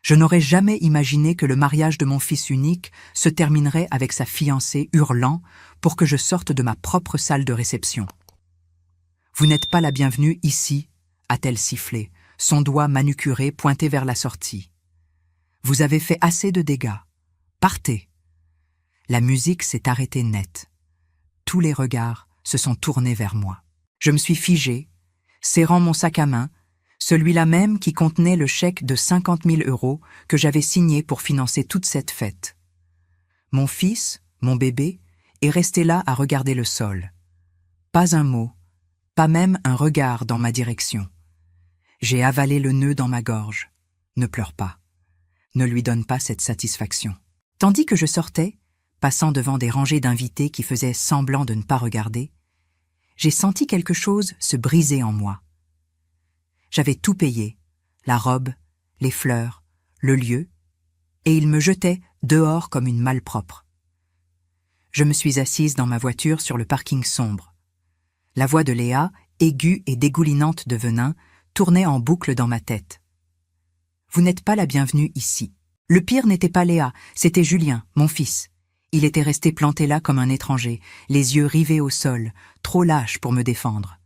Je n'aurais jamais imaginé que le mariage de mon fils unique se terminerait avec sa fiancée hurlant pour que je sorte de ma propre salle de réception. « Vous n'êtes pas la bienvenue ici », a-t-elle sifflé, son doigt manucuré pointé vers la sortie. « Vous avez fait assez de dégâts. Partez !» La musique s'est arrêtée net. Tous les regards se sont tournés vers moi. Je me suis figé, serrant mon sac à main, celui-là même qui contenait le chèque de 50 000 € que j'avais signé pour financer toute cette fête. Mon fils, mon bébé, est resté là à regarder le sol. Pas un mot, pas même un regard dans ma direction. J'ai avalé le nœud dans ma gorge. Ne pleure pas. Ne lui donne pas cette satisfaction. Tandis que je sortais, passant devant des rangées d'invités qui faisaient semblant de ne pas regarder, j'ai senti quelque chose se briser en moi. J'avais tout payé, la robe, les fleurs, le lieu, et il me jetait dehors comme une malpropre. Je me suis assise dans ma voiture sur le parking sombre. La voix de Léa, aiguë et dégoulinante de venin, tournait en boucle dans ma tête. « Vous n'êtes pas la bienvenue ici. » Le pire n'était pas Léa, c'était Julien, mon fils. Il était resté planté là comme un étranger, les yeux rivés au sol, trop lâche pour me défendre.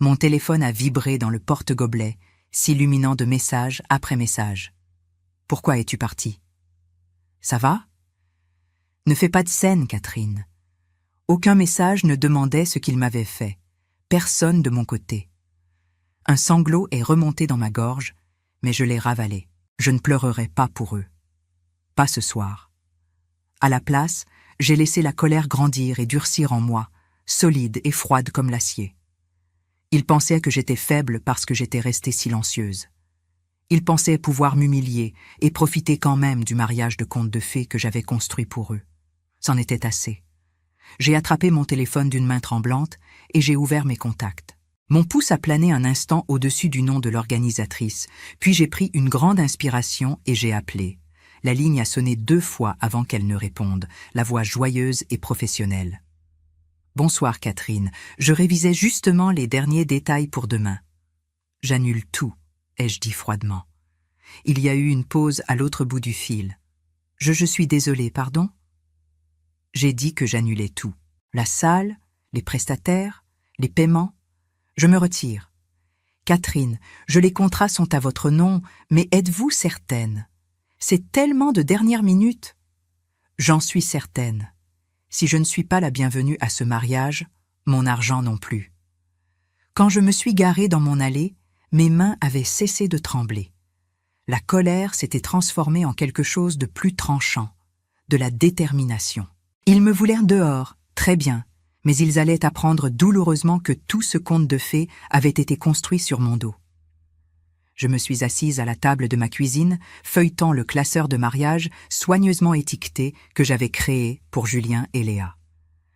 Mon téléphone a vibré dans le porte-gobelet, s'illuminant de message après message. « Pourquoi es-tu partie ? »« Ça va ? » ?»« Ne fais pas de scène, Catherine. » Aucun message ne demandait ce qu'il m'avait fait. Personne de mon côté. Un sanglot est remonté dans ma gorge, mais je l'ai ravalé. Je ne pleurerai pas pour eux. Pas ce soir. À la place, j'ai laissé la colère grandir et durcir en moi, solide et froide comme l'acier. Ils pensaient que j'étais faible parce que j'étais restée silencieuse. Ils pensaient pouvoir m'humilier et profiter quand même du mariage de conte de fées que j'avais construit pour eux. C'en était assez. J'ai attrapé mon téléphone d'une main tremblante et j'ai ouvert mes contacts. Mon pouce a plané un instant au-dessus du nom de l'organisatrice, puis j'ai pris une grande inspiration et j'ai appelé. La ligne a sonné 2 fois avant qu'elle ne réponde, la voix joyeuse et professionnelle. « Bonsoir Catherine, je révisais justement les derniers détails pour demain. »« J'annule tout, » ai-je dit froidement. Il y a eu une pause à l'autre bout du fil. « Je suis désolée, pardon ?» J'ai dit que j'annulais tout. La salle, les prestataires, les paiements. Je me retire. « Catherine, les contrats sont à votre nom, mais êtes-vous certaine ? C'est tellement de dernière minute. » J'en suis certaine. Si je ne suis pas la bienvenue à ce mariage, mon argent non plus. Quand je me suis garée dans mon allée, mes mains avaient cessé de trembler. La colère s'était transformée en quelque chose de plus tranchant, de la détermination. Ils me voulaient dehors, très bien, mais ils allaient apprendre douloureusement que tout ce conte de fées avait été construit sur mon dos. Je me suis assise à la table de ma cuisine, feuilletant le classeur de mariage soigneusement étiqueté que j'avais créé pour Julien et Léa.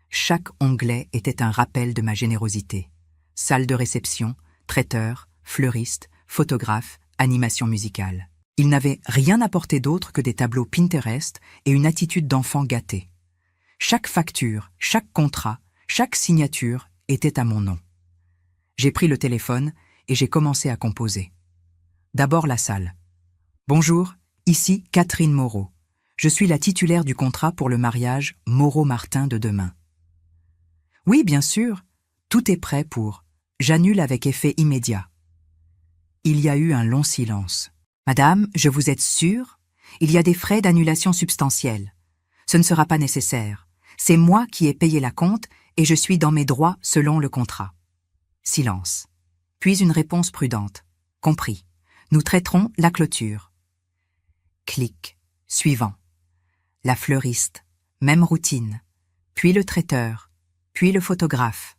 Chaque onglet était un rappel de ma générosité. Salle de réception, traiteur, fleuriste, photographe, animation musicale. Ils n'avaient rien apporté d'autre que des tableaux Pinterest et une attitude d'enfant gâté. Chaque facture, chaque contrat, chaque signature était à mon nom. J'ai pris le téléphone et j'ai commencé à composer. D'abord la salle. « Bonjour, ici Catherine Moreau. Je suis la titulaire du contrat pour le mariage Moreau-Martin de demain. »« Oui, bien sûr, tout est prêt pour. J'annule avec effet immédiat. » Il y a eu un long silence. « Madame, vous êtes sûre ? Il y a des frais d'annulation substantiels. Ce ne sera pas nécessaire. C'est moi qui ai payé la compte et je suis dans mes droits selon le contrat. » Silence. Puis une réponse prudente. « Compris. Nous traiterons la clôture. » Clic. Suivant. La fleuriste. Même routine. Puis le traiteur. Puis le photographe.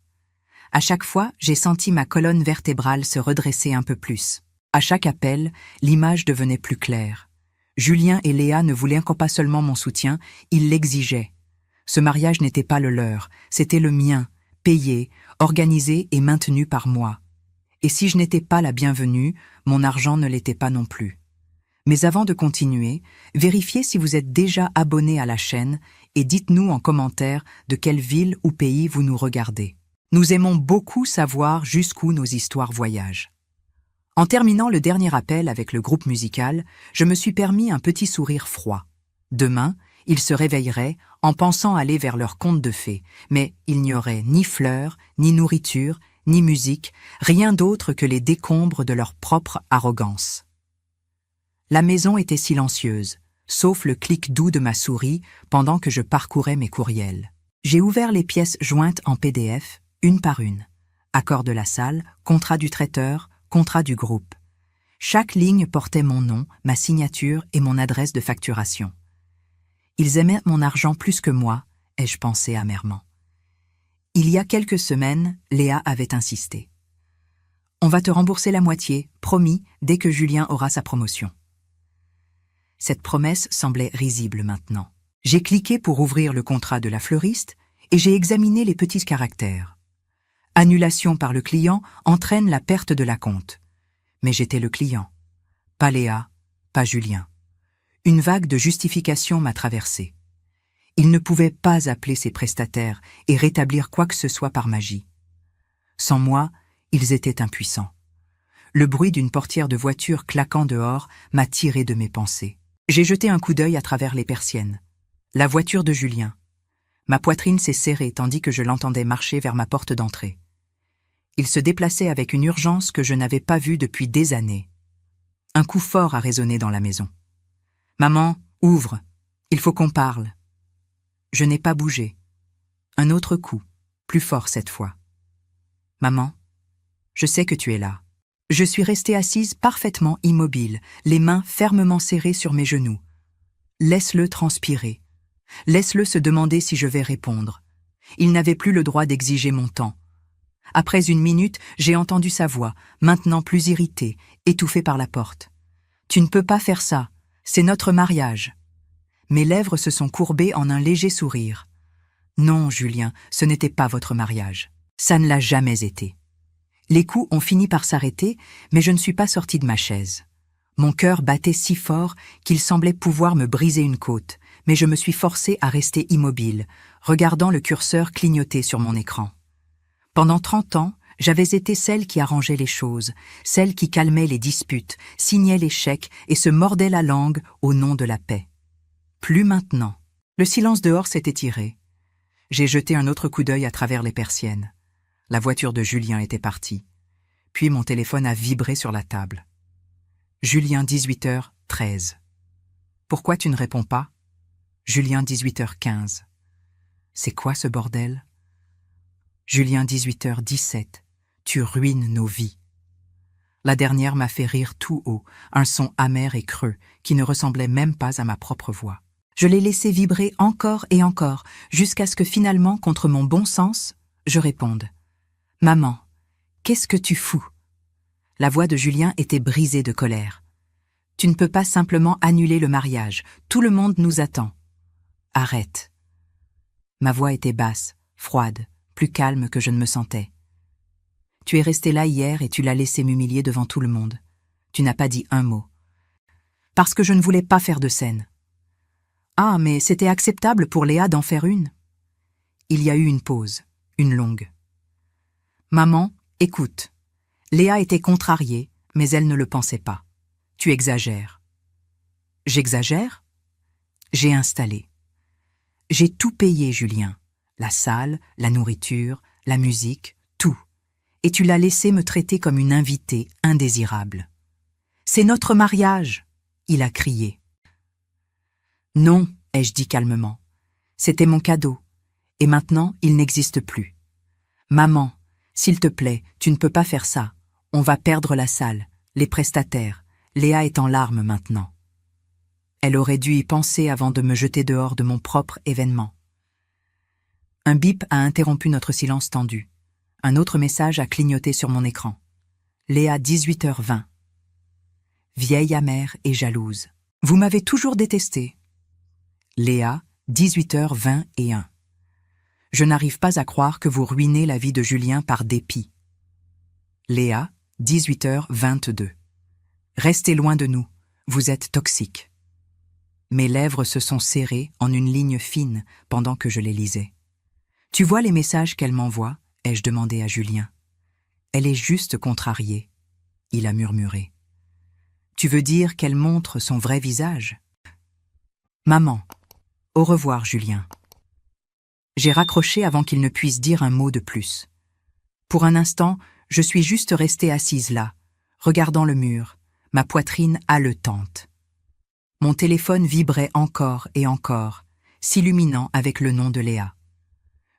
À chaque fois, j'ai senti ma colonne vertébrale se redresser un peu plus. À chaque appel, l'image devenait plus claire. Julien et Léa ne voulaient pas seulement mon soutien, ils l'exigeaient. Ce mariage n'était pas le leur, c'était le mien, payé, organisé et maintenu par moi. Et si je n'étais pas la bienvenue, mon argent ne l'était pas non plus. Mais avant de continuer, vérifiez si vous êtes déjà abonné à la chaîne et dites-nous en commentaire de quelle ville ou pays vous nous regardez. Nous aimons beaucoup savoir jusqu'où nos histoires voyagent. En terminant le dernier appel avec le groupe musical, je me suis permis un petit sourire froid. Demain, ils se réveilleraient en pensant aller vers leur conte de fées, mais il n'y aurait ni fleurs, ni nourriture, ni musique, rien d'autre que les décombres de leur propre arrogance. La maison était silencieuse, sauf le clic doux de ma souris pendant que je parcourais mes courriels. J'ai ouvert les pièces jointes en PDF, une par une. Accord de la salle, contrat du traiteur, contrat du groupe. Chaque ligne portait mon nom, ma signature et mon adresse de facturation. Ils aimaient mon argent plus que moi, ai-je pensé amèrement. Il y a quelques semaines, Léa avait insisté. « On va te rembourser la moitié, promis, dès que Julien aura sa promotion. » Cette promesse semblait risible maintenant. J'ai cliqué pour ouvrir le contrat de la fleuriste et j'ai examiné les petits caractères. Annulation par le client entraîne la perte de l'acompte. Mais j'étais le client. Pas Léa, pas Julien. Une vague de justification m'a traversé. Il ne pouvait pas appeler ses prestataires et rétablir quoi que ce soit par magie. Sans moi, ils étaient impuissants. Le bruit d'une portière de voiture claquant dehors m'a tiré de mes pensées. J'ai jeté un coup d'œil à travers les persiennes. La voiture de Julien. Ma poitrine s'est serrée tandis que je l'entendais marcher vers ma porte d'entrée. Il se déplaçait avec une urgence que je n'avais pas vue depuis des années. Un coup fort a résonné dans la maison. « Maman, ouvre, il faut qu'on parle. » Je n'ai pas bougé. Un autre coup, plus fort cette fois. « Maman, je sais que tu es là. » Je suis restée assise parfaitement immobile, les mains fermement serrées sur mes genoux. Laisse-le transpirer. Laisse-le se demander si je vais répondre. Il n'avait plus le droit d'exiger mon temps. Après une minute, j'ai entendu sa voix, maintenant plus irritée, étouffée par la porte. « Tu ne peux pas faire ça, c'est notre mariage. » Mes lèvres se sont courbées en un léger sourire. « Non, Julien, ce n'était pas votre mariage. Ça ne l'a jamais été. » Les coups ont fini par s'arrêter, mais je ne suis pas sortie de ma chaise. Mon cœur battait si fort qu'il semblait pouvoir me briser une côte, mais je me suis forcée à rester immobile, regardant le curseur clignoter sur mon écran. Pendant 30 ans, j'avais été celle qui arrangeait les choses, celle qui calmait les disputes, signait les chèques et se mordait la langue au nom de la paix. Plus maintenant. Le silence dehors s'est étiré. J'ai jeté un autre coup d'œil à travers les persiennes. La voiture de Julien était partie. Puis mon téléphone a vibré sur la table. Julien 18h13. Pourquoi tu ne réponds pas? Julien 18h15. C'est quoi ce bordel? Julien 18h17. Tu ruines nos vies. La dernière m'a fait rire tout haut, un son amer et creux qui ne ressemblait même pas à ma propre voix. Je l'ai laissé vibrer encore et encore, jusqu'à ce que finalement, contre mon bon sens, je réponde. « Maman, qu'est-ce que tu fous ?» La voix de Julien était brisée de colère. « Tu ne peux pas simplement annuler le mariage, tout le monde nous attend. » « Arrête. » Ma voix était basse, froide, plus calme que je ne me sentais. « Tu es resté là hier et tu l'as laissé m'humilier devant tout le monde. Tu n'as pas dit un mot. Parce que je ne voulais pas faire de scène. » « Ah, mais c'était acceptable pour Léa d'en faire une. » Il y a eu une pause, une longue. « Maman, écoute. Léa était contrariée, mais elle ne le pensait pas. Tu exagères. » « J'exagère ? » J'ai installé. J'ai tout payé, Julien. La salle, la nourriture, la musique, tout. Et tu l'as laissé me traiter comme une invitée indésirable. « C'est notre mariage !» il a crié. « Non, ai-je dit calmement. C'était mon cadeau. Et maintenant, il n'existe plus. Maman, s'il te plaît, tu ne peux pas faire ça. On va perdre la salle, les prestataires. Léa est en larmes maintenant. » Elle aurait dû y penser avant de me jeter dehors de mon propre événement. Un bip a interrompu notre silence tendu. Un autre message a clignoté sur mon écran. Léa 18h20. Vieille amère et jalouse. Vous m'avez toujours détesté. Léa 18h21. Je n'arrive pas à croire que vous ruinez la vie de Julien par dépit. Léa 18h22. Restez loin de nous, vous êtes toxique. Mes lèvres se sont serrées en une ligne fine pendant que je les lisais. Tu vois les messages qu'elle m'envoie, ai-je demandé à Julien. Elle est juste contrariée. il a murmuré. Tu veux dire qu'elle montre son vrai visage? Maman. Au revoir, Julien. J'ai raccroché avant qu'il ne puisse dire un mot de plus. Pour un instant, je suis juste restée assise là, regardant le mur, ma poitrine haletante. Mon téléphone vibrait encore et encore, s'illuminant avec le nom de Léa.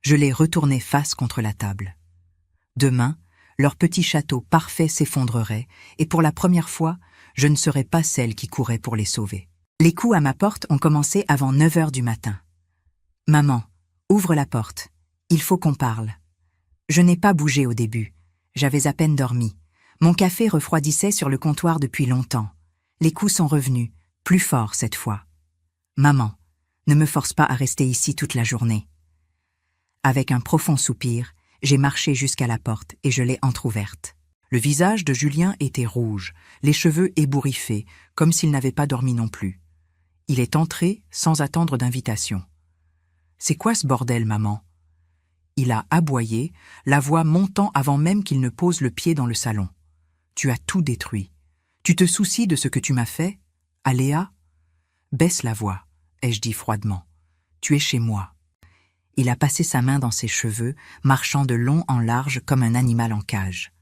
Je l'ai retourné face contre la table. Demain, leur petit château parfait s'effondrerait, et pour la première fois, je ne serais pas celle qui courait pour les sauver. Les coups à ma porte ont commencé avant 9 heures du matin. « Maman, ouvre la porte. Il faut qu'on parle. » Je n'ai pas bougé au début. J'avais à peine dormi. Mon café refroidissait sur le comptoir depuis longtemps. Les coups sont revenus, plus forts cette fois. « Maman, ne me force pas à rester ici toute la journée. » Avec un profond soupir, j'ai marché jusqu'à la porte et je l'ai entr'ouverte. Le visage de Julien était rouge, les cheveux ébouriffés, comme s'il n'avait pas dormi non plus. Il est entré sans attendre d'invitation. « C'est quoi ce bordel, maman ?» Il a aboyé, la voix montant avant même qu'il ne pose le pied dans le salon. « Tu as tout détruit. Tu te soucies de ce que tu m'as fait? À Léa ? Baisse la voix, ai-je dit froidement. Tu es chez moi. » Il a passé sa main dans ses cheveux, marchant de long en large comme un animal en cage.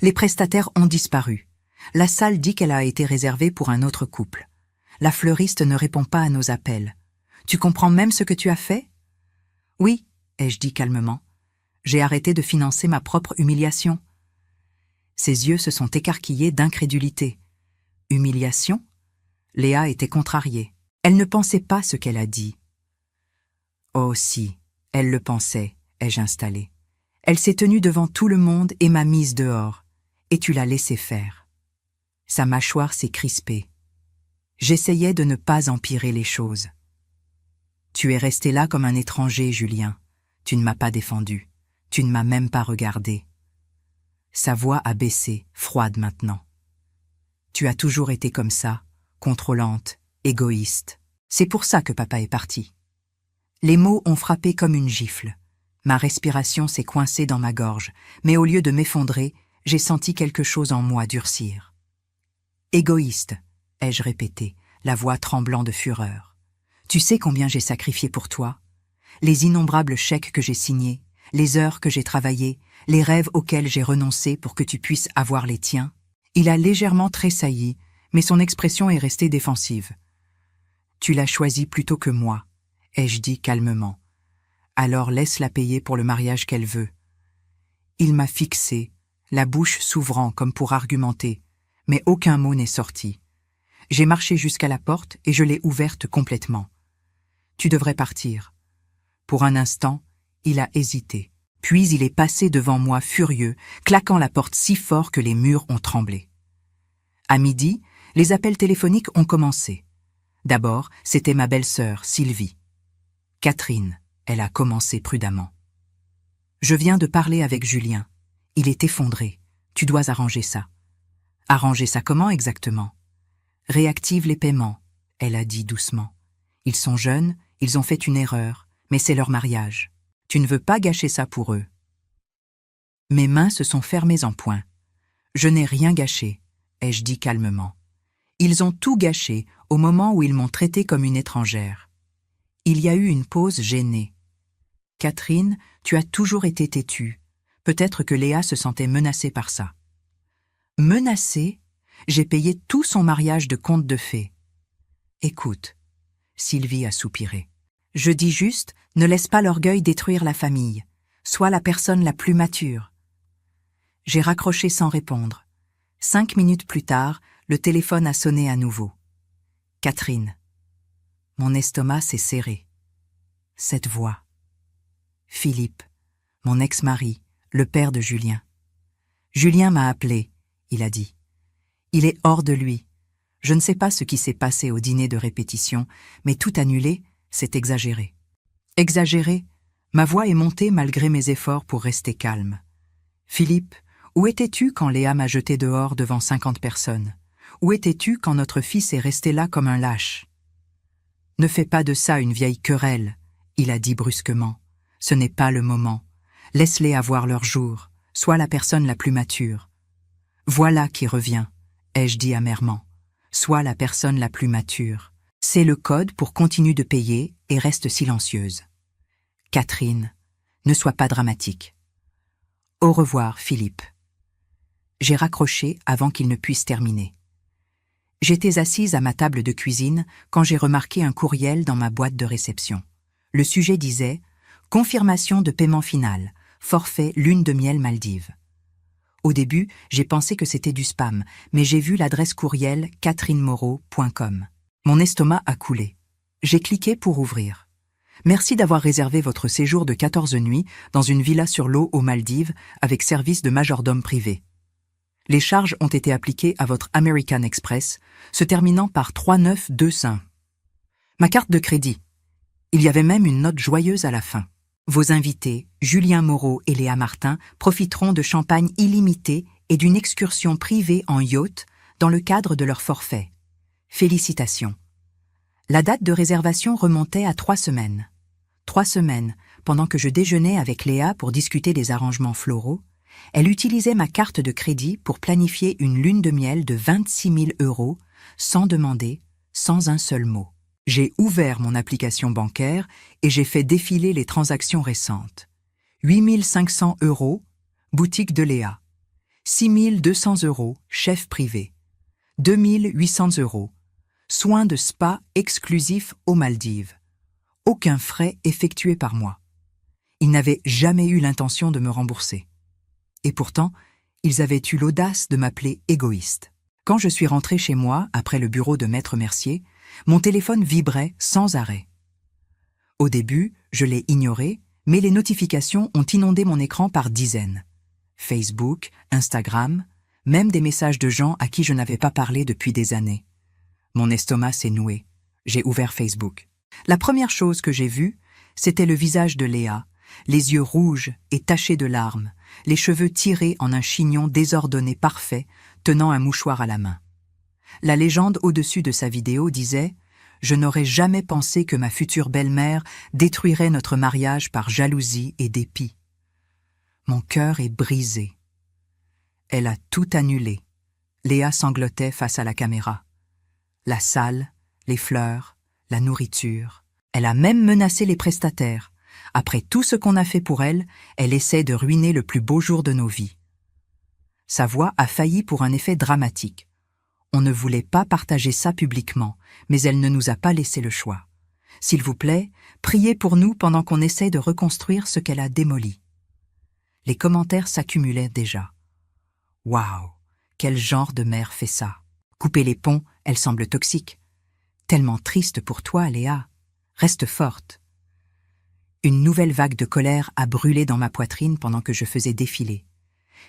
Les prestataires ont disparu. La salle dit qu'elle a été réservée pour un autre couple. La fleuriste ne répond pas à nos appels. Tu comprends même ce que tu as fait? Oui, ai-je dit calmement. J'ai arrêté de financer ma propre humiliation. Ses yeux se sont écarquillés d'incrédulité. Humiliation? Léa était contrariée. Elle ne pensait pas ce qu'elle a dit. Oh si, elle le pensait, ai-je installé. Elle s'est tenue devant tout le monde et m'a mise dehors. Et tu l'as laissée faire. Sa mâchoire s'est crispée. J'essayais de ne pas empirer les choses. Tu es resté là comme un étranger, Julien. Tu ne m'as pas défendu. Tu ne m'as même pas regardé. Sa voix a baissé, froide maintenant. Tu as toujours été comme ça, contrôlante, égoïste. C'est pour ça que papa est parti. Les mots ont frappé comme une gifle. Ma respiration s'est coincée dans ma gorge, mais au lieu de m'effondrer, j'ai senti quelque chose en moi durcir. Égoïste, ai-je répété, la voix tremblant de fureur. Tu sais combien j'ai sacrifié pour toi? Les innombrables chèques que j'ai signés, les heures que j'ai travaillées, les rêves auxquels j'ai renoncé pour que tu puisses avoir les tiens. Il a légèrement tressailli, mais son expression est restée défensive. Tu l'as choisi plutôt que moi, ai-je dit calmement. Alors laisse-la payer pour le mariage qu'elle veut. Il m'a fixé, la bouche s'ouvrant comme pour argumenter, mais aucun mot n'est sorti. J'ai marché jusqu'à la porte et je l'ai ouverte complètement. Tu devrais partir. Pour un instant, il a hésité. Puis il est passé devant moi furieux, claquant la porte si fort que les murs ont tremblé. À midi, les appels téléphoniques ont commencé. D'abord, c'était ma belle-sœur, Sylvie. Catherine, elle a commencé prudemment. Je viens de parler avec Julien. Il est effondré. Tu dois arranger ça. Arranger ça comment exactement? Réactive les paiements, elle a dit doucement. Ils sont jeunes, ils ont fait une erreur, mais c'est leur mariage. Tu ne veux pas gâcher ça pour eux. Mes mains se sont fermées en poing. Je n'ai rien gâché, ai-je dit calmement. Ils ont tout gâché au moment où ils m'ont traitée comme une étrangère. Il y a eu une pause gênée. Catherine, tu as toujours été têtue. Peut-être que Léa se sentait menacée par ça. Menacée? J'ai payé tout son mariage de conte de fées. Écoute, Sylvie a soupiré. Je dis juste, ne laisse pas l'orgueil détruire la famille. Sois la personne la plus mature. J'ai raccroché sans répondre. 5 minutes plus tard, le téléphone a sonné à nouveau. Catherine. Mon estomac s'est serré. Cette voix. Philippe, mon ex-mari, le père de Julien. Julien m'a appelé, il a dit. Il est hors de lui. Je ne sais pas ce qui s'est passé au dîner de répétition, mais tout annulé, c'est exagéré. Exagéré? Ma voix est montée malgré mes efforts pour rester calme. Philippe, où étais-tu quand Léa m'a jeté dehors devant 50 personnes? Où étais-tu quand notre fils est resté là comme un lâche? Ne fais pas de ça une vieille querelle, il a dit brusquement. Ce n'est pas le moment. Laisse-les avoir leur jour. Sois la personne la plus mature. Voilà qui revient, ai-je dit amèrement. Sois la personne la plus mature. C'est le code pour continuer de payer et reste silencieuse. Catherine, ne sois pas dramatique. Au revoir, Philippe. J'ai raccroché avant qu'il ne puisse terminer. J'étais assise à ma table de cuisine quand j'ai remarqué un courriel dans ma boîte de réception. Le sujet disait « Confirmation de paiement final, forfait lune de miel Maldives ». Au début, j'ai pensé que c'était du spam, mais j'ai vu l'adresse courriel catherinemoreau.com. Mon estomac a coulé. J'ai cliqué pour ouvrir. Merci d'avoir réservé votre séjour de 14 nuits dans une villa sur l'eau aux Maldives avec service de majordome privé. Les charges ont été appliquées à votre American Express, se terminant par 3925. Ma carte de crédit. Il y avait même une note joyeuse à la fin. Vos invités, Julien Moreau et Léa Martin, profiteront de champagne illimité et d'une excursion privée en yacht dans le cadre de leur forfait. Félicitations. La date de réservation remontait à 3 semaines. 3 semaines, pendant que je déjeunais avec Léa pour discuter des arrangements floraux, elle utilisait ma carte de crédit pour planifier une lune de miel de 26 000 €, sans demander, sans un seul mot. J'ai ouvert mon application bancaire et j'ai fait défiler les transactions récentes. 8 500 €, boutique de Léa. 6 200 €, chef privé. 2 800 €, soins de spa exclusifs aux Maldives. Aucun frais effectué par moi. Ils n'avaient jamais eu l'intention de me rembourser. Et pourtant, ils avaient eu l'audace de m'appeler égoïste. Quand je suis rentrée chez moi, après le bureau de Maître Mercier, mon téléphone vibrait sans arrêt. Au début, je l'ai ignoré, mais les notifications ont inondé mon écran par dizaines. Facebook, Instagram, même des messages de gens à qui je n'avais pas parlé depuis des années. Mon estomac s'est noué. J'ai ouvert Facebook. La première chose que j'ai vue, c'était le visage de Léa, les yeux rouges et tachés de larmes, les cheveux tirés en un chignon désordonné parfait, tenant un mouchoir à la main. La légende au-dessus de sa vidéo disait « Je n'aurais jamais pensé que ma future belle-mère détruirait notre mariage par jalousie et dépit. Mon cœur est brisé. » Elle a tout annulé. Léa sanglotait face à la caméra. La salle, les fleurs, la nourriture. Elle a même menacé les prestataires. Après tout ce qu'on a fait pour elle, elle essaie de ruiner le plus beau jour de nos vies. Sa voix a failli pour un effet dramatique. On ne voulait pas partager ça publiquement, mais elle ne nous a pas laissé le choix. S'il vous plaît, priez pour nous pendant qu'on essaie de reconstruire ce qu'elle a démoli. Les commentaires s'accumulaient déjà. Waouh, quel genre de mère fait ça? Couper les ponts, elle semble toxique. Tellement triste pour toi, Léa. Reste forte. Une nouvelle vague de colère a brûlé dans ma poitrine pendant que je faisais défiler.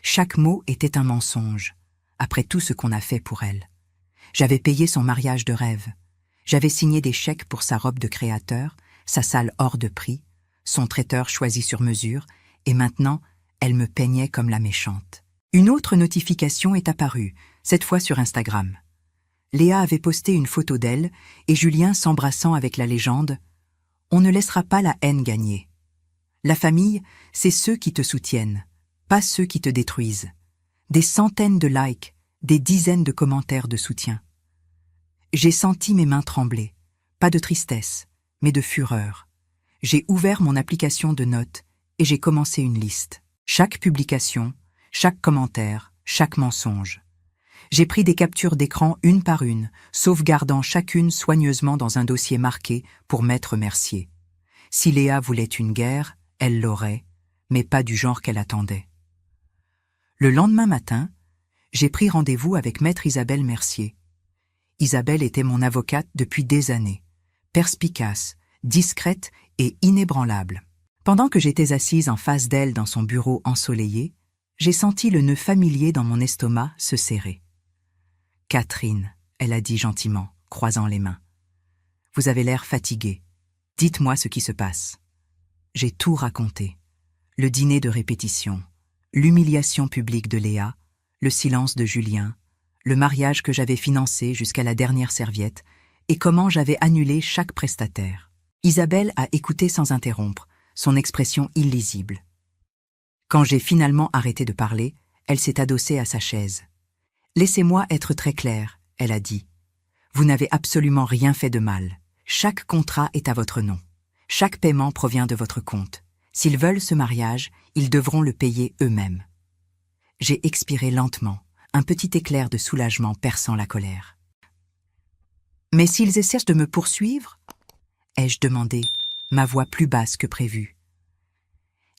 Chaque mot était un mensonge, après tout ce qu'on a fait pour elle. J'avais payé son mariage de rêve. J'avais signé des chèques pour sa robe de créateur, sa salle hors de prix, son traiteur choisi sur mesure, et maintenant, elle me peignait comme la méchante. Une autre notification est apparue, cette fois sur Instagram. Léa avait posté une photo d'elle et Julien s'embrassant avec la légende « On ne laissera pas la haine gagner. La famille, c'est ceux qui te soutiennent, pas ceux qui te détruisent. » Des centaines de likes, des dizaines de commentaires de soutien. J'ai senti mes mains trembler, pas de tristesse, mais de fureur. J'ai ouvert mon application de notes et j'ai commencé une liste. Chaque publication, chaque commentaire, chaque mensonge. J'ai pris des captures d'écran une par une, sauvegardant chacune soigneusement dans un dossier marqué pour Maître Mercier. Si Léa voulait une guerre, elle l'aurait, mais pas du genre qu'elle attendait. Le lendemain matin, j'ai pris rendez-vous avec Maître Isabelle Mercier. Isabelle était mon avocate depuis des années, perspicace, discrète et inébranlable. Pendant que j'étais assise en face d'elle dans son bureau ensoleillé, j'ai senti le nœud familier dans mon estomac se serrer. « Catherine, » elle a dit gentiment, croisant les mains. « Vous avez l'air fatiguée. Dites-moi ce qui se passe. » J'ai tout raconté. Le dîner de répétition, l'humiliation publique de Léa, le silence de Julien, le mariage que j'avais financé jusqu'à la dernière serviette et comment j'avais annulé chaque prestataire. Isabelle a écouté sans interrompre, son expression illisible. Quand j'ai finalement arrêté de parler, elle s'est adossée à sa chaise. Laissez-moi être très claire, elle a dit. Vous n'avez absolument rien fait de mal. Chaque contrat est à votre nom. Chaque paiement provient de votre compte. S'ils veulent ce mariage, ils devront le payer eux-mêmes. J'ai expiré lentement, un petit éclair de soulagement perçant la colère. Mais s'ils essaient de me poursuivre ? Ai-je demandé, ma voix plus basse que prévu.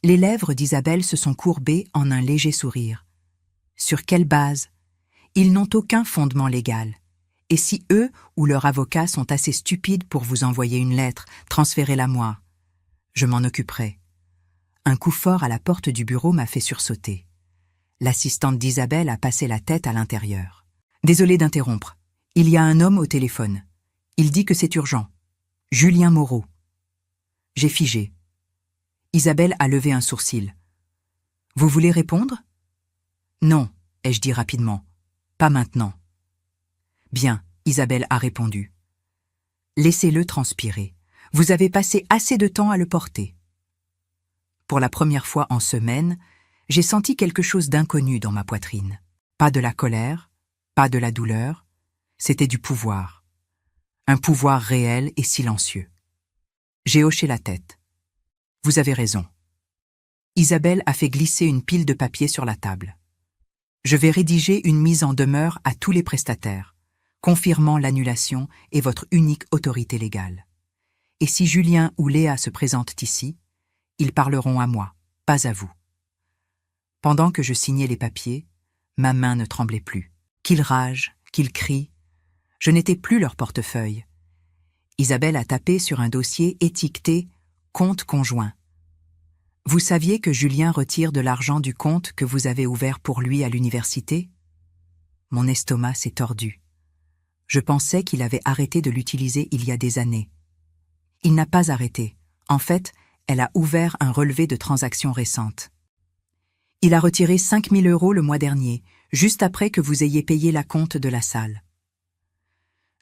Les lèvres d'Isabelle se sont courbées en un léger sourire. Sur quelle base ? Ils n'ont aucun fondement légal. Et si eux ou leurs avocats sont assez stupides pour vous envoyer une lettre, transférez-la moi. Je m'en occuperai. Un coup fort à la porte du bureau m'a fait sursauter. L'assistante d'Isabelle a passé la tête à l'intérieur. Désolée d'interrompre. Il y a un homme au téléphone. Il dit que c'est urgent. Julien Moreau. J'ai figé. Isabelle a levé un sourcil. Vous voulez répondre ? Non, ai-je dit rapidement. Pas maintenant. Bien, Isabelle a répondu. Laissez-le transpirer. Vous avez passé assez de temps à le porter. Pour la première fois en semaine, j'ai senti quelque chose d'inconnu dans ma poitrine. Pas de la colère, pas de la douleur, c'était du pouvoir. Un pouvoir réel et silencieux. J'ai hoché la tête. Vous avez raison. Isabelle a fait glisser une pile de papier sur la table. Je vais rédiger une mise en demeure à tous les prestataires, confirmant l'annulation et votre unique autorité légale. Et si Julien ou Léa se présentent ici, ils parleront à moi, pas à vous. Pendant que je signais les papiers, ma main ne tremblait plus. Qu'ils ragent, qu'ils crient, je n'étais plus leur portefeuille. Isabelle a tapé sur un dossier étiqueté « Compte conjoint ». Vous saviez que Julien retire de l'argent du compte que vous avez ouvert pour lui à l'université ? Mon estomac s'est tordu. Je pensais qu'il avait arrêté de l'utiliser il y a des années. Il n'a pas arrêté. En fait, elle a ouvert un relevé de transactions récentes. Il a retiré 5 000 € le mois dernier, juste après que vous ayez payé la compte de la salle.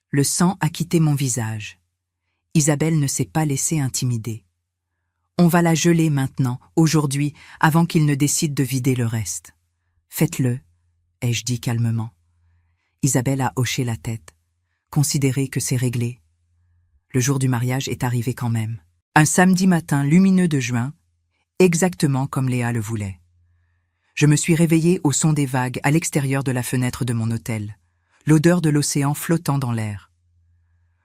Le sang a quitté mon visage. Isabelle ne s'est pas laissée intimider. On va la geler maintenant, aujourd'hui, avant qu'il ne décide de vider le reste. Faites-le, ai-je dit calmement. Isabelle a hoché la tête. Considérez que c'est réglé. Le jour du mariage est arrivé quand même. Un samedi matin lumineux de juin, exactement comme Léa le voulait. Je me suis réveillée au son des vagues à l'extérieur de la fenêtre de mon hôtel, l'odeur de l'océan flottant dans l'air.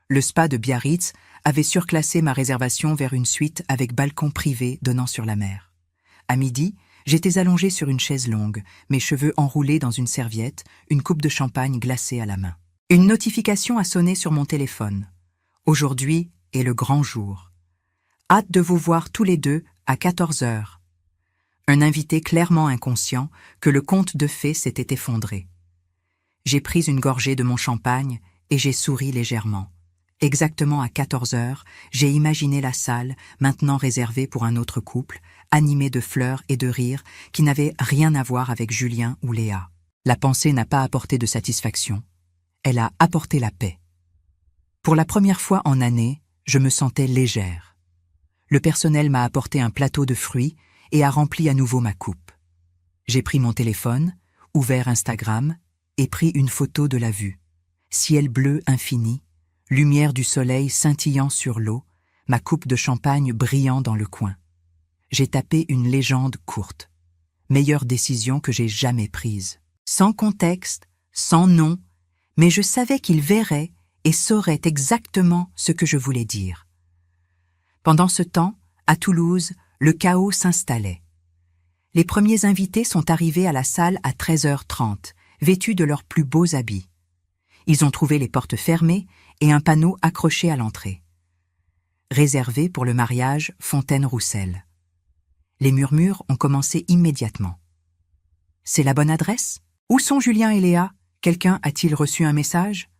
Le spa de Biarritz avait surclassé ma réservation vers une suite avec balcon privé donnant sur la mer. À midi, j'étais allongée sur une chaise longue, mes cheveux enroulés dans une serviette, une coupe de champagne glacée à la main. Une notification a sonné sur mon téléphone. Aujourd'hui est le grand jour. Hâte de vous voir tous les deux à 14 heures. Un invité clairement inconscient que le conte de fées s'était effondré. J'ai pris une gorgée de mon champagne et j'ai souri légèrement. Exactement à 14 heures, j'ai imaginé la salle, maintenant réservée pour un autre couple, animée de fleurs et de rires qui n'avaient rien à voir avec Julien ou Léa. La pensée n'a pas apporté de satisfaction. Elle a apporté la paix. Pour la première fois en années, je me sentais légère. Le personnel m'a apporté un plateau de fruits et a rempli à nouveau ma coupe. J'ai pris mon téléphone, ouvert Instagram et pris une photo de la vue. Ciel bleu infini, lumière du soleil scintillant sur l'eau, ma coupe de champagne brillant dans le coin. J'ai tapé une légende courte. Meilleure décision que j'ai jamais prise. Sans contexte, sans nom, mais je savais qu'il verrait et saurait exactement ce que je voulais dire. Pendant ce temps, à Toulouse, le chaos s'installait. Les premiers invités sont arrivés à la salle à 13h30, vêtus de leurs plus beaux habits. Ils ont trouvé les portes fermées et un panneau accroché à l'entrée. Réservé pour le mariage Fontaine-Roussel. Les murmures ont commencé immédiatement. C'est la bonne adresse ? Où sont Julien et Léa ? Quelqu'un a-t-il reçu un message ?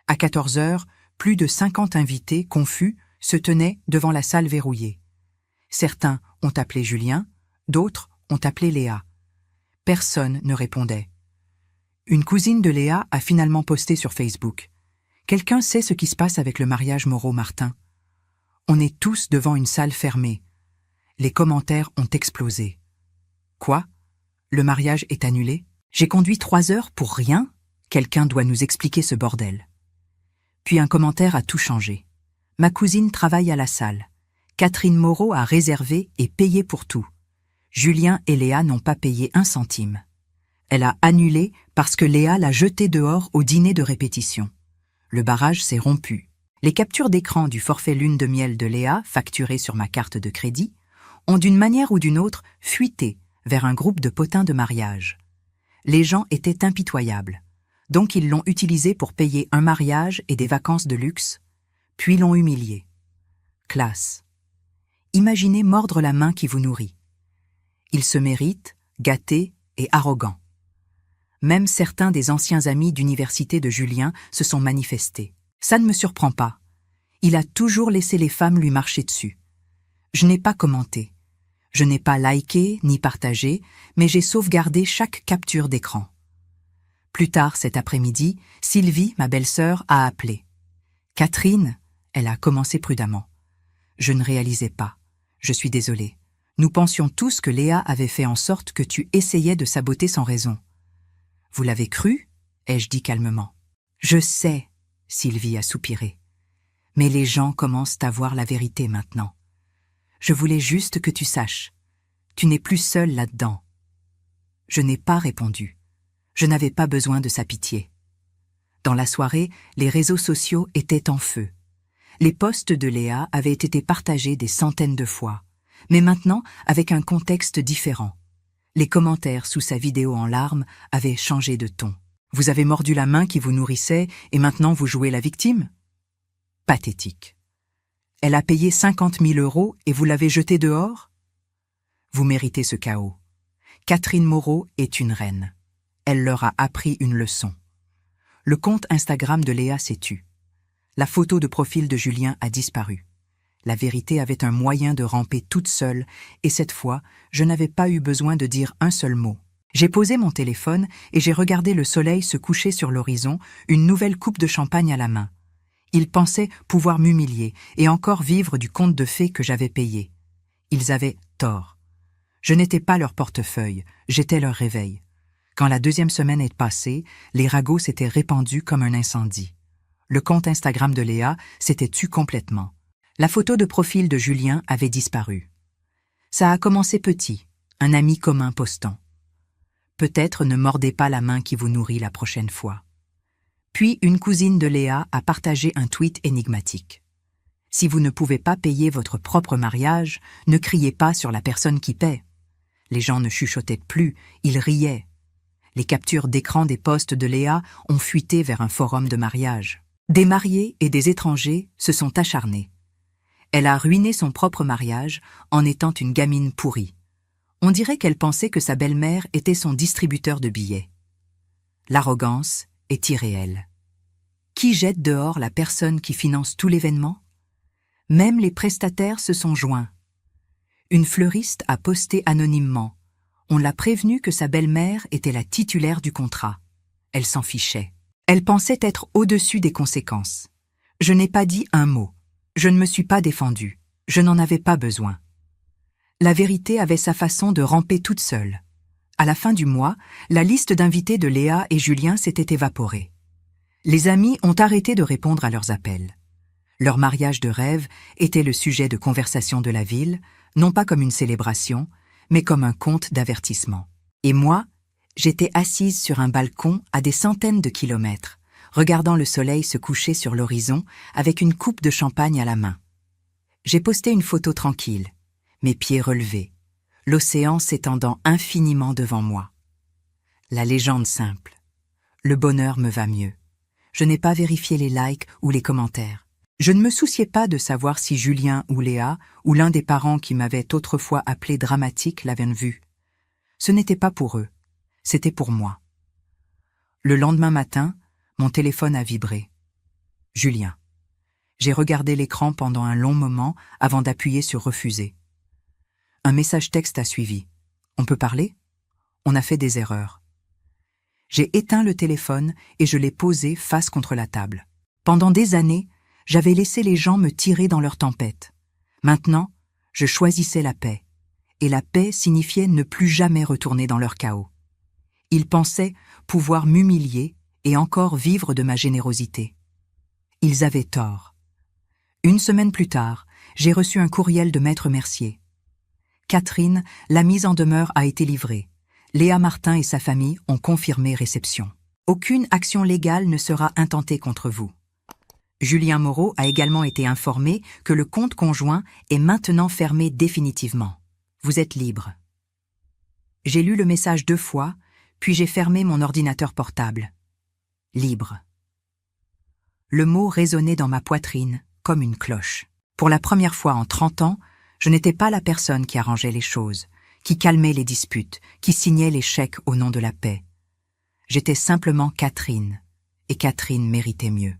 À 14 heures, plus de 50 invités, confus, se tenaient devant la salle verrouillée. Certains ont appelé Julien, d'autres ont appelé Léa. Personne ne répondait. Une cousine de Léa a finalement posté sur Facebook. Quelqu'un sait ce qui se passe avec le mariage Moreau-Martin. On est tous devant une salle fermée. Les commentaires ont explosé. Quoi ? Le mariage est annulé ? J'ai conduit 3 heures pour rien ? Quelqu'un doit nous expliquer ce bordel. Puis un commentaire a tout changé. Ma cousine travaille à la salle. Catherine Moreau a réservé et payé pour tout. Julien et Léa n'ont pas payé 1 centime. Elle a annulé parce que Léa l'a jetée dehors au dîner de répétition. Le barrage s'est rompu. Les captures d'écran du forfait lune de miel de Léa, facturées sur ma carte de crédit, ont d'une manière ou d'une autre fuité vers un groupe de potins de mariage. Les gens étaient impitoyables, donc ils l'ont utilisé pour payer un mariage et des vacances de luxe, puis l'ont humilié. Classe. Imaginez mordre la main qui vous nourrit. Il se mérite, gâté et arrogant. Même certains des anciens amis d'université de Julien se sont manifestés. Ça ne me surprend pas. Il a toujours laissé les femmes lui marcher dessus. Je n'ai pas commenté. Je n'ai pas liké ni partagé, mais j'ai sauvegardé chaque capture d'écran. Plus tard cet après-midi, Sylvie, ma belle-sœur, a appelé. « Catherine », elle a commencé prudemment. « Je ne réalisais pas. Je suis désolée. Nous pensions tous que Léa avait fait en sorte que tu essayais de saboter sans raison. »« Vous l'avez cru ?» ai-je dit calmement. « Je sais », Sylvie a soupiré. « Mais les gens commencent à voir la vérité maintenant. Je voulais juste que tu saches. Tu n'es plus seule là-dedans. » Je n'ai pas répondu. Je n'avais pas besoin de sa pitié. Dans la soirée, les réseaux sociaux étaient en feu. Les posts de Léa avaient été partagés des centaines de fois, mais maintenant avec un contexte différent. Les commentaires sous sa vidéo en larmes avaient changé de ton. « Vous avez mordu la main qui vous nourrissait et maintenant vous jouez la victime ?» Pathétique. « Elle a payé 50 000 € et vous l'avez jetée dehors ?» Vous méritez ce chaos. Catherine Moreau est une reine. Elle leur a appris une leçon. Le compte Instagram de Léa s'est tu. La photo de profil de Julien a disparu. La vérité avait un moyen de ramper toute seule et cette fois, je n'avais pas eu besoin de dire un seul mot. J'ai posé mon téléphone et j'ai regardé le soleil se coucher sur l'horizon, une nouvelle coupe de champagne à la main. Ils pensaient pouvoir m'humilier et encore vivre du conte de fées que j'avais payé. Ils avaient tort. Je n'étais pas leur portefeuille, j'étais leur réveil. Quand la 2e semaine est passée, les ragots s'étaient répandus comme un incendie. Le compte Instagram de Léa s'était tu complètement. La photo de profil de Julien avait disparu. Ça a commencé petit, un ami commun postant. Peut-être ne mordez pas la main qui vous nourrit la prochaine fois. Puis une cousine de Léa a partagé un tweet énigmatique. Si vous ne pouvez pas payer votre propre mariage, ne criez pas sur la personne qui paie. Les gens ne chuchotaient plus, ils riaient. Les captures d'écran des posts de Léa ont fuité vers un forum de mariage. Des mariés et des étrangers se sont acharnés. Elle a ruiné son propre mariage en étant une gamine pourrie. On dirait qu'elle pensait que sa belle-mère était son distributeur de billets. L'arrogance est irréelle. Qui jette dehors la personne qui finance tout l'événement? Même les prestataires se sont joints. Une fleuriste a posté anonymement. On l'a prévenue que sa belle-mère était la titulaire du contrat. Elle s'en fichait. Elle pensait être au-dessus des conséquences. Je n'ai pas dit un mot. Je ne me suis pas défendue. Je n'en avais pas besoin. La vérité avait sa façon de ramper toute seule. À la fin du mois, la liste d'invités de Léa et Julien s'était évaporée. Les amis ont arrêté de répondre à leurs appels. Leur mariage de rêve était le sujet de conversation de la ville, non pas comme une célébration, mais comme un conte d'avertissement. Et moi, j'étais assise sur un balcon à des centaines de kilomètres, regardant le soleil se coucher sur l'horizon avec une coupe de champagne à la main. J'ai posté une photo tranquille, mes pieds relevés, l'océan s'étendant infiniment devant moi. La légende simple. Le bonheur me va mieux. Je n'ai pas vérifié les likes ou les commentaires. Je ne me souciais pas de savoir si Julien ou Léa, ou l'un des parents qui m'avait autrefois appelé dramatique, l'avaient vu. Ce n'était pas pour eux, c'était pour moi. Le lendemain matin, mon téléphone a vibré. Julien. J'ai regardé l'écran pendant un long moment avant d'appuyer sur « Refuser ». Un message texte a suivi. On peut parler? On a fait des erreurs. J'ai éteint le téléphone et je l'ai posé face contre la table. Pendant des années, j'avais laissé les gens me tirer dans leur tempête. Maintenant, je choisissais la paix. Et la paix signifiait ne plus jamais retourner dans leur chaos. Ils pensaient pouvoir m'humilier et encore vivre de ma générosité. Ils avaient tort. Une semaine plus tard, j'ai reçu un courriel de Maître Mercier. Catherine, la mise en demeure a été livrée. Léa Martin et sa famille ont confirmé réception. Aucune action légale ne sera intentée contre vous. Julien Moreau a également été informé que le compte conjoint est maintenant fermé définitivement. Vous êtes libre. J'ai lu le message 2 fois, puis j'ai fermé mon ordinateur portable. Libre. Le mot résonnait dans ma poitrine comme une cloche. Pour la première fois en 30 ans, je n'étais pas la personne qui arrangeait les choses, qui calmait les disputes, qui signait les chèques au nom de la paix. J'étais simplement Catherine, et Catherine méritait mieux.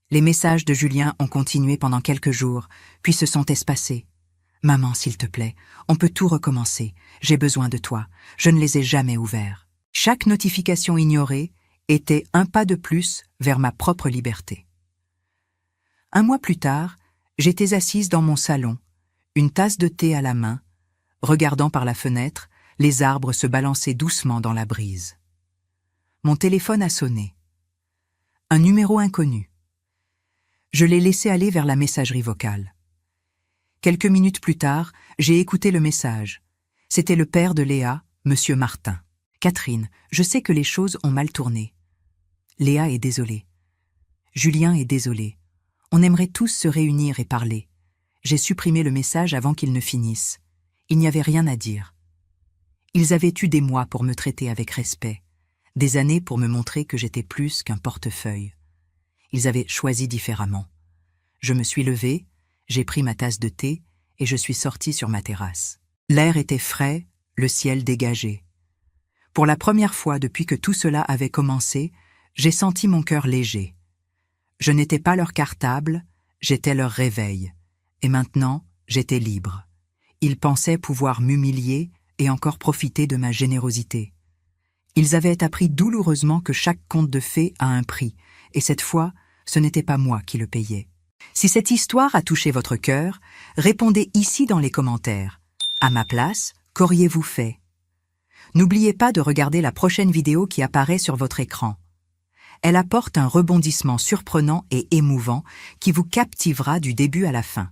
Les messages de Julien ont continué pendant quelques jours, puis se sont espacés. « Maman, s'il te plaît, on peut tout recommencer. J'ai besoin de toi. Je ne les ai jamais ouverts. » Chaque notification ignorée était un pas de plus vers ma propre liberté. Un mois plus tard, j'étais assise dans mon salon, une tasse de thé à la main, regardant par la fenêtre, les arbres se balancer doucement dans la brise. Mon téléphone a sonné. Un numéro inconnu. Je l'ai laissé aller vers la messagerie vocale. Quelques minutes plus tard, j'ai écouté le message. C'était le père de Léa, Monsieur Martin. « Catherine, je sais que les choses ont mal tourné. Léa est désolée. Julien est désolé. On aimerait tous se réunir et parler. J'ai supprimé le message avant qu'il ne finisse. Il n'y avait rien à dire. Ils avaient eu des mois pour me traiter avec respect, des années pour me montrer que j'étais plus qu'un portefeuille. Ils avaient choisi différemment. Je me suis levée, j'ai pris ma tasse de thé et je suis sortie sur ma terrasse. L'air était frais, le ciel dégagé. Pour la première fois depuis que tout cela avait commencé, j'ai senti mon cœur léger. Je n'étais pas leur cartable, j'étais leur réveil. Et maintenant, j'étais libre. Ils pensaient pouvoir m'humilier et encore profiter de ma générosité. Ils avaient appris douloureusement que chaque conte de fées a un prix, et cette fois, ce n'était pas moi qui le payais. Si cette histoire a touché votre cœur, répondez ici dans les commentaires. À ma place, qu'auriez-vous fait? N'oubliez pas de regarder la prochaine vidéo qui apparaît sur votre écran. Elle apporte un rebondissement surprenant et émouvant qui vous captivera du début à la fin.